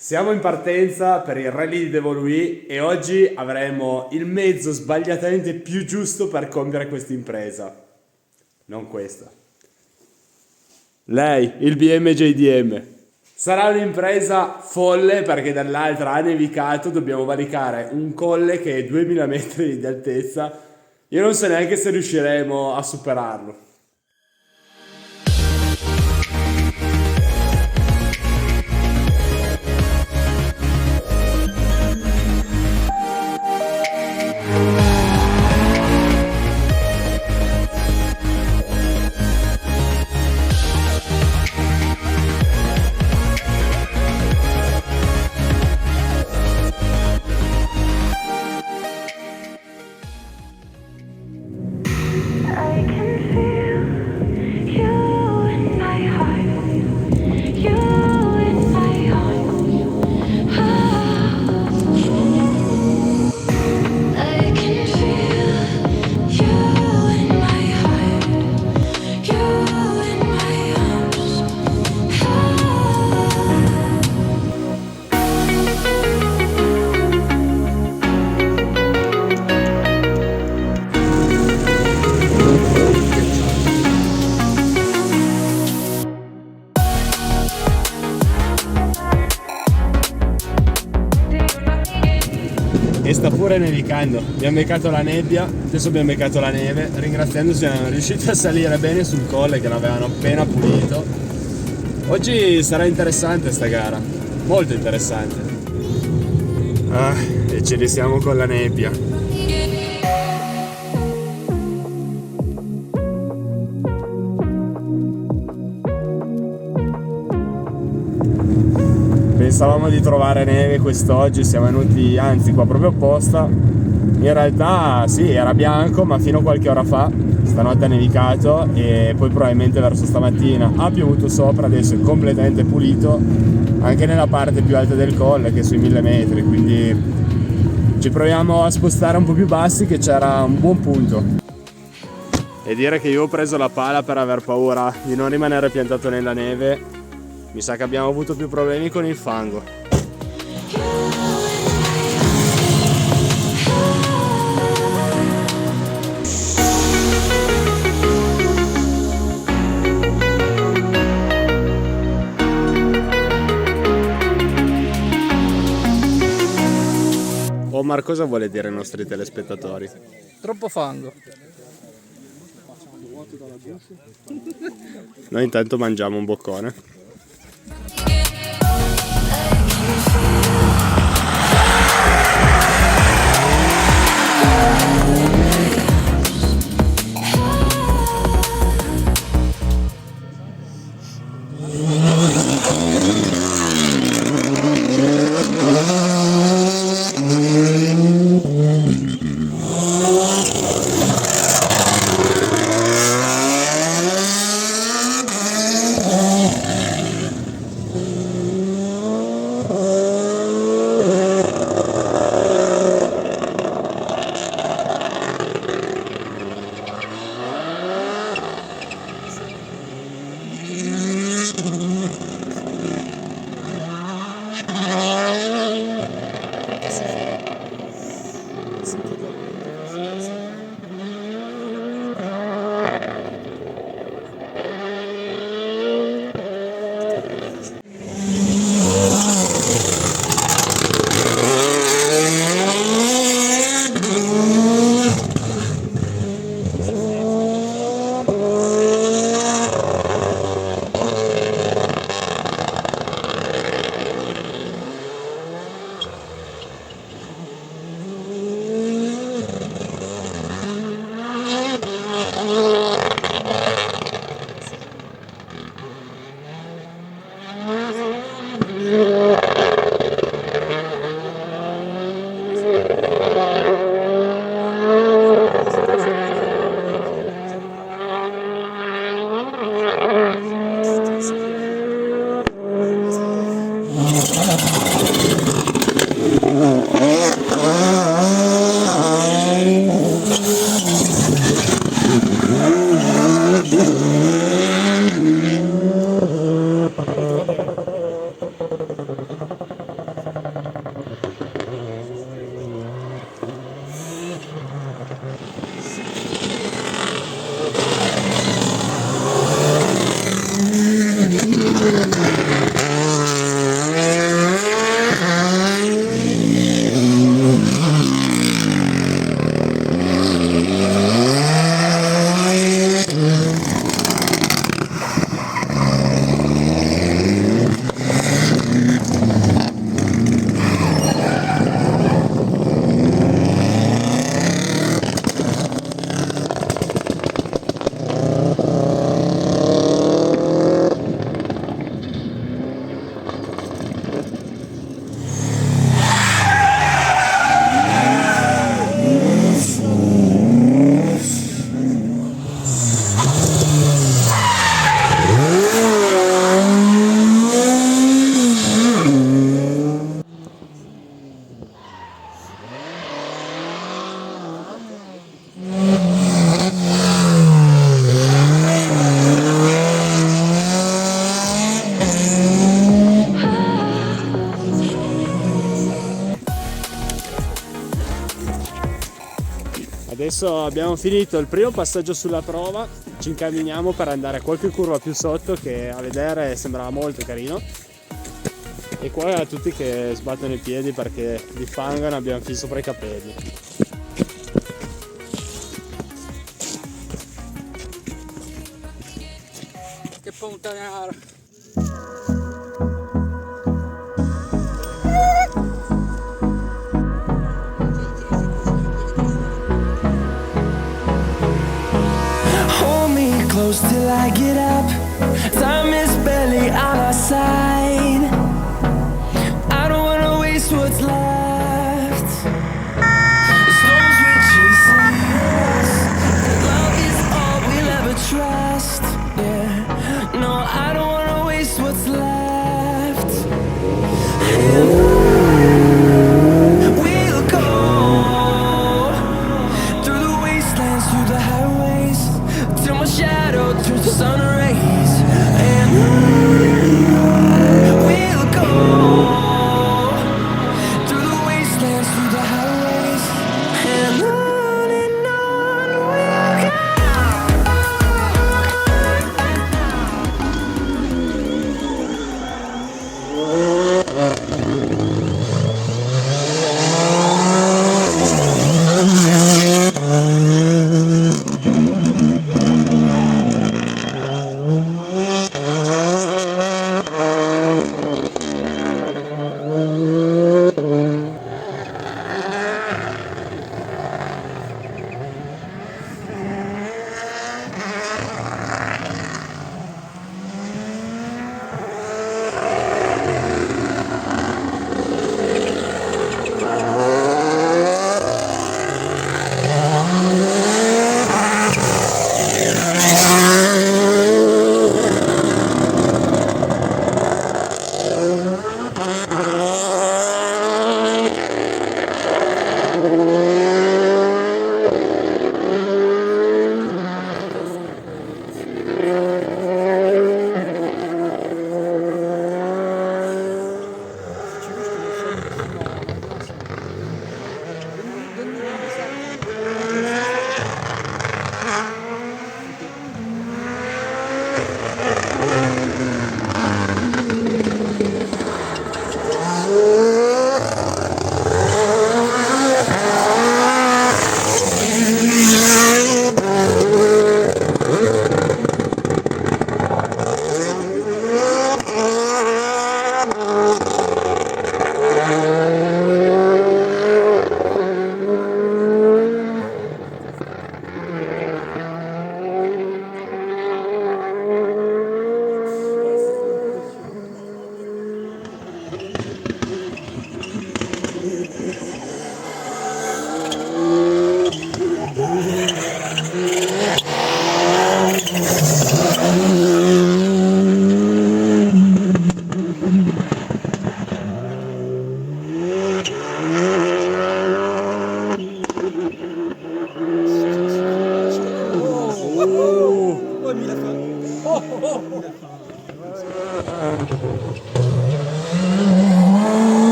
Siamo in partenza per il Rally di Devoluy e oggi avremo il mezzo sbagliatamente più giusto per compiere questa impresa. Non questa. Lei, il BM JDM. Sarà un'impresa folle perché dall'altra ha nevicato, dobbiamo valicare un colle che è 2000 metri di altezza. Io non so neanche se riusciremo a superarlo. E sta pure nevicando, abbiamo beccato la nebbia, adesso abbiamo beccato la neve, ringraziando siamo riusciti a salire bene sul colle che l'avevano appena pulito. Oggi sarà interessante sta gara, molto interessante. E ci risiamo con la nebbia. Pensavamo di trovare neve quest'oggi, siamo venuti anzi qua proprio apposta. In realtà sì, era bianco, ma fino a qualche ora fa stanotte ha nevicato e poi probabilmente verso stamattina ha piovuto sopra. Adesso è completamente pulito anche nella parte più alta del colle, che è sui 1000 metri, quindi ci proviamo a spostare un po' più bassi, che c'era un buon punto. E dire che io ho preso la pala per aver paura di non rimanere piantato nella neve. Mi sa che abbiamo avuto più problemi con il fango. Omar, cosa vuole dire ai nostri telespettatori? Troppo fango. Noi intanto mangiamo un boccone. Adesso abbiamo finito il primo passaggio sulla prova, ci incamminiamo per andare a qualche curva più sotto che a vedere sembrava molto carino. E qua a tutti che sbattono i piedi perché li fangano, abbiamo fin sopra i capelli. Che puntanara! Close till I get up. Time is barely on our side. I don't wanna waste what's left. The storms we're chasing us. Love is all we'll ever trust. Yeah. No, I don't wanna waste what's left. We'll go through the wastelands, through the highways, till my shadow turns to sun rays. And we'll go through the wastelands, through the highways, and on we'll go.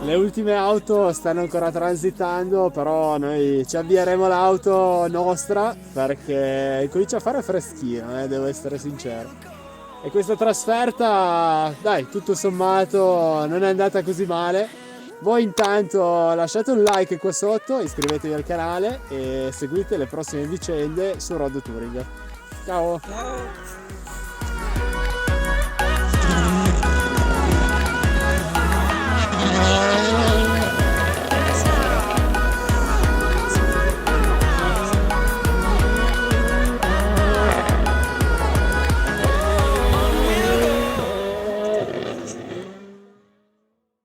Le ultime auto stanno ancora transitando, però noi ci avvieremo l'auto nostra perché comincia a fare freschino, devo essere sincero. E questa trasferta, dai, tutto sommato non è andata così male. Voi intanto lasciate un like qua sotto, iscrivetevi al canale e seguite le prossime vicende su Road Touring. Ciao! Ciao.